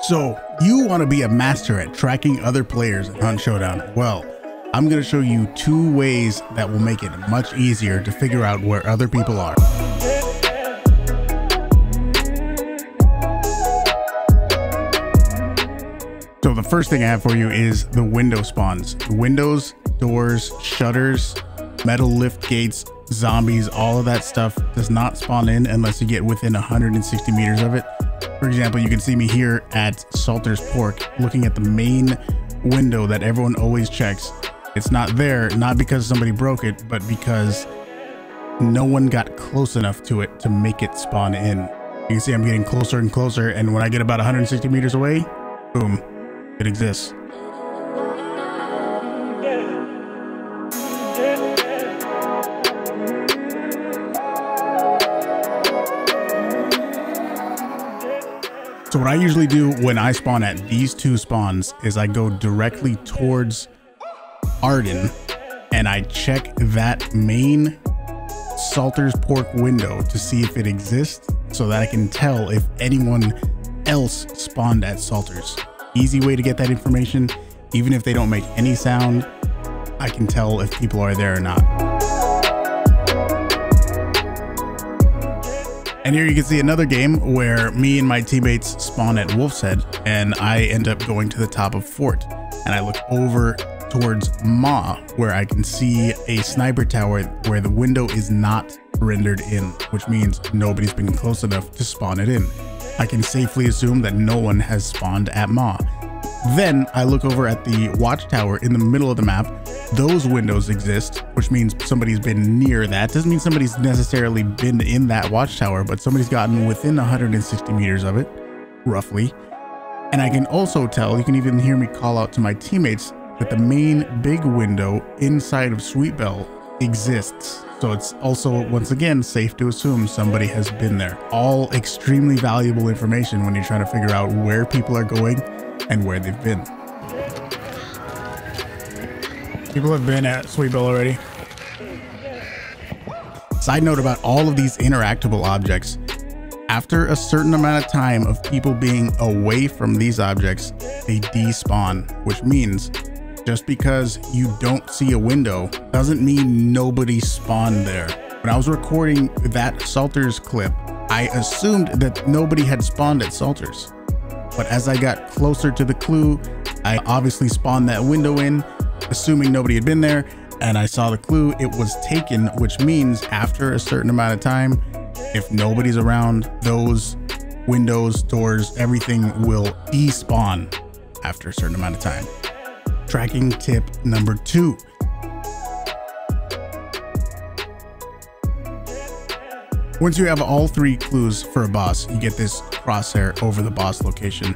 So you want to be a master at tracking other players in Hunt Showdown? Well, I'm going to show you 2 ways that will make it much easier to figure out where other people are. So the first thing I have for you is the window spawns. Windows, doors, shutters, metal lift gates, zombies, all of that stuff does not spawn in unless you get within 160 meters of it. For example, you can see me here at Salter's Pork looking at the main window that everyone always checks. It's not there, not because somebody broke it, but because no one got close enough to it to make it spawn in. You can see I'm getting closer and closer, and when I get about 160 meters away, boom, it exists. So what I usually do when I spawn at these 2 spawns is I go directly towards Arden and I check that main Salter's Pork window to see if it exists so that I can tell if anyone else spawned at Salter's. Easy way to get that information. Even if they don't make any sound, I can tell if people are there or not. And here you can see another game where me and my teammates spawn at Wolf's Head and I end up going to the top of Fort. And I look over towards Ma where I can see a sniper tower where the window is not rendered in, which means nobody's been close enough to spawn it in. I can safely assume that no one has spawned at Ma. Then I look over at the watchtower in the middle of the map. Those windows exist, which means somebody's been near that. Doesn't mean somebody's necessarily been in that watchtower, but somebody's gotten within 160 meters of it, roughly. And I can also tell, you can even hear me call out to my teammates, that the main big window inside of Sweet Bell exists. So it's also, once again, safe to assume somebody has been there. All extremely valuable information when you're trying to figure out where people are going and where they've been. People have been at Sweet Bell already. Side note about all of these interactable objects. After a certain amount of time of people being away from these objects, they despawn, which means just because you don't see a window doesn't mean nobody spawned there. When I was recording that Salter's clip, I assumed that nobody had spawned at Salter's. But as I got closer to the clue, I obviously spawned that window in, assuming nobody had been there, and I saw the clue, it was taken, which means after a certain amount of time, if nobody's around, those windows, doors, everything will despawn after a certain amount of time. Tracking tip number 2. Once you have all 3 clues for a boss, you get this crosshair over the boss location.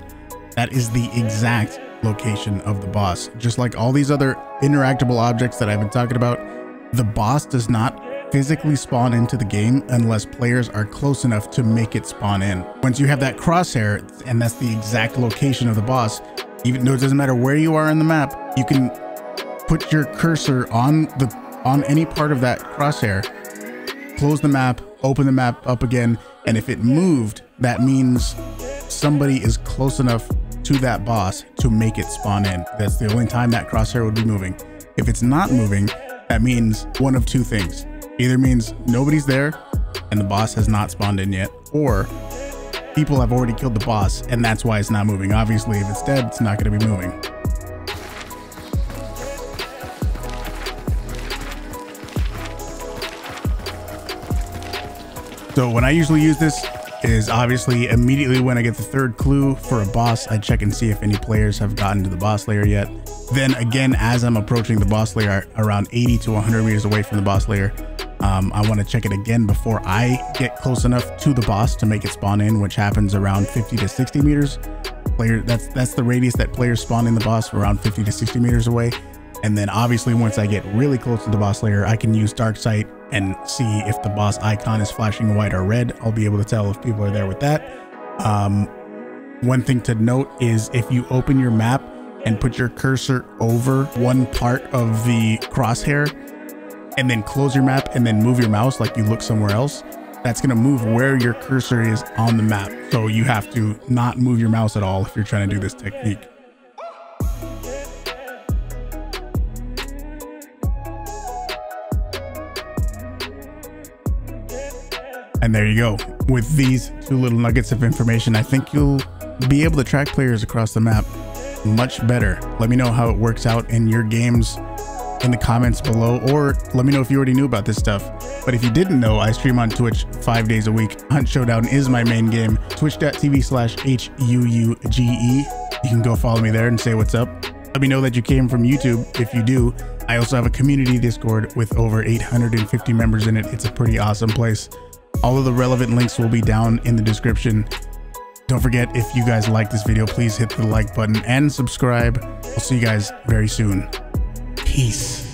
That is the exact location of the boss. Just like all these other interactable objects that I've been talking about, the boss does not physically spawn into the game unless players are close enough to make it spawn in. Once you have that crosshair, and that's the exact location of the boss, even though it doesn't matter where you are in the map, you can put your cursor on any part of that crosshair, close the map, open the map up again, and if it moved, that means somebody is close enough to that boss to make it spawn in. That's the only time that crosshair would be moving. If it's not moving, that means one of 2 things. Either means nobody's there and the boss has not spawned in yet, or people have already killed the boss and that's why it's not moving. Obviously, if it's dead, it's not going to be moving. So when I usually use this is obviously immediately when I get the 3rd clue for a boss, I check and see if any players have gotten to the boss layer yet. Then again, as I'm approaching the boss layer around 80 to 100 meters away from the boss layer, I want to check it again before I get close enough to the boss to make it spawn in, which happens around 50 to 60 meters. That's the radius that players spawn in the boss, around 50 to 60 meters away. And then obviously once I get really close to the boss layer, I can use dark sight and see if the boss icon is flashing white or red. I'll be able to tell if people are there with that. One thing to note is if you open your map and put your cursor over one part of the crosshair and then close your map and then move your mouse like you look somewhere else, that's going to move where your cursor is on the map. So you have to not move your mouse at all if you're trying to do this technique. And there you go. With these 2 little nuggets of information, I think you'll be able to track players across the map much better. Let me know how it works out in your games in the comments below, or let me know if you already knew about this stuff. But if you didn't know, I stream on Twitch 5 days a week. Hunt Showdown is my main game. Twitch.tv/HUUGE. You can go follow me there and say what's up. Let me know that you came from YouTube if you do. I also have a community Discord with over 850 members in it. It's a pretty awesome place. All of the relevant links will be down in the description. Don't forget, if you guys like this video, please hit the like button and subscribe. I'll see you guys very soon. Peace.